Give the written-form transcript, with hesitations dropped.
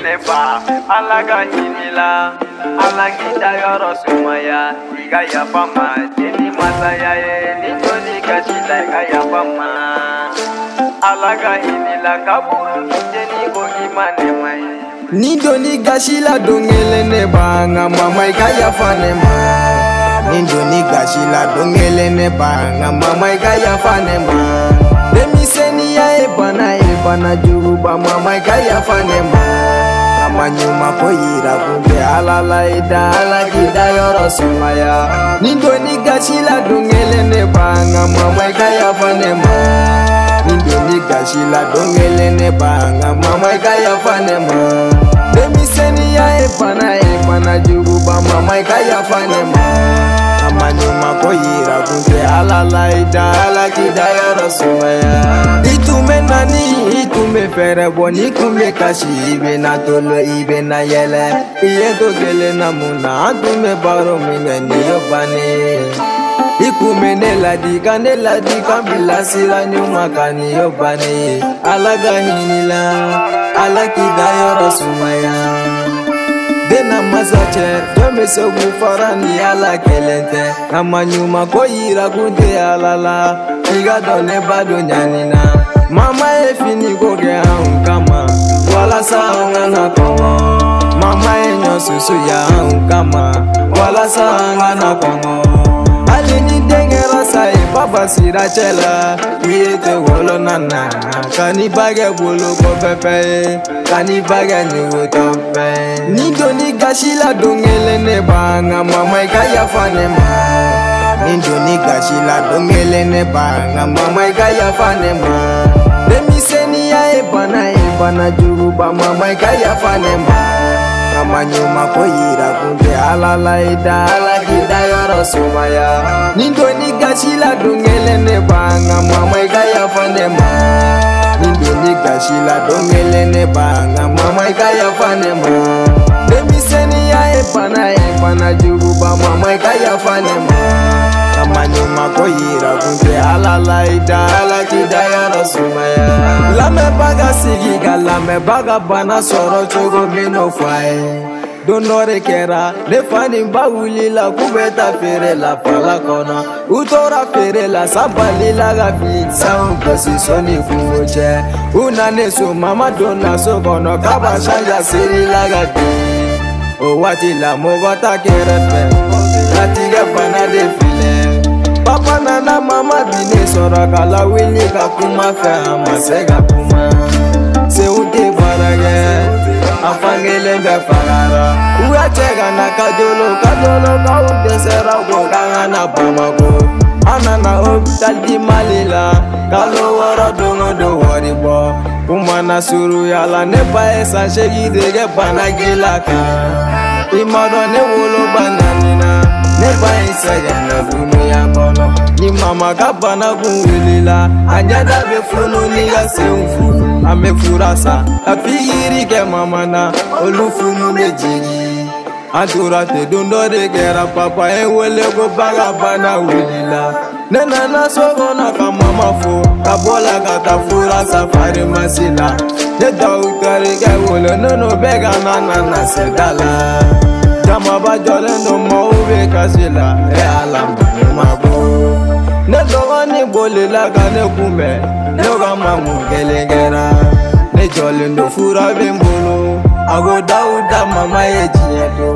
nefa alaga hinila alagita yoro sumaya iga ya fama deni masaya ni joni kashila iga ya fama alaga hinila kaburu deni gogi mane mai ni doni gashila dongele ne banga mama iga ya fanema ni doni gashila dongele ne banga mama iga ya fanema demi seni ya ebana juruba mama iga ya fanema amanyuma koyira kunge alala ida alagida yoro sumaya ni doni gashila dongele ne banga mama iga ya fanema ni doni gashila dongele ne banga mama iga ya fanema demi seni ya ebana juruba mama iga ya fanema amanyuma koyira kunge alala ida alagida yoro sumaya itume nani itume fere boni kume kashi ibe na tolo ibe na yele iye to gele na muna atume baro mine ni yobane ikume ne ladi kambila sila nyuma kani yobane alaga hinila alakida yoro sumaya dena masache jome sogu farani ala kelente amanyuma koyira kunde alala iga done bado nyanina mama efini goge kama wala sanga na kongo mama enyo susu ya kama wala sanga na kongo alini dengera sai baba sira chela yete wolo nana kani bage bolo ko pepe kani bage ni wotope ni doni gashila dongele ne banga mama iga ya fanema ni doni gashila dongele ne banga mama iga ya fanema demi seni ya ebana juruba mama iga ya fanema amanyuma koyira kunge alala ida alagida yoro sumaya ni doni gashila dongele ne banga mama iga ya fanema ni doni gashila dongele ne banga mama iga ya fanema demi seni ya ebana juruba mama iga ya fanema amanyuma koyira kunge alala ida alagida yoro sumaya lame baga sigiga lame baga bana soro chogo mino fae donore kera le fani bawuli la kubeta fere la pala kona utora fere la sabali la gafi sound position kuoche unane so mama dona so kono kaba shanja siri la gafi o wati la mogota kerefe latiga bana defile papa nana mama bine sora kala wili kakuma fe amasega kuma se ute barage afangele mbe farara uya chega na kadolo ka ute sera go kanga bamako anana hospital di malila kalo woro do woribo kuma na suru yala ne ba esa shegi dege banagila ka imado ne wolo bananina ne ba esa yana dunu ya bono ni mama kabana kunwilila anyada be funu ni ya senfu amefurasa apigiri ke mama na olufunu mejigi adura te dondore gera papa enwele go baga bana wilila nena na sogo na kama fo kabola katafura safari masila ne daukari ke wole nono bega na sedala jama ba jole no mo be kasila e alam mago ne dogani bolela kane kume ne gamamu gelegera ne jole ndo fura bembolo ago dauda mama ye jiedo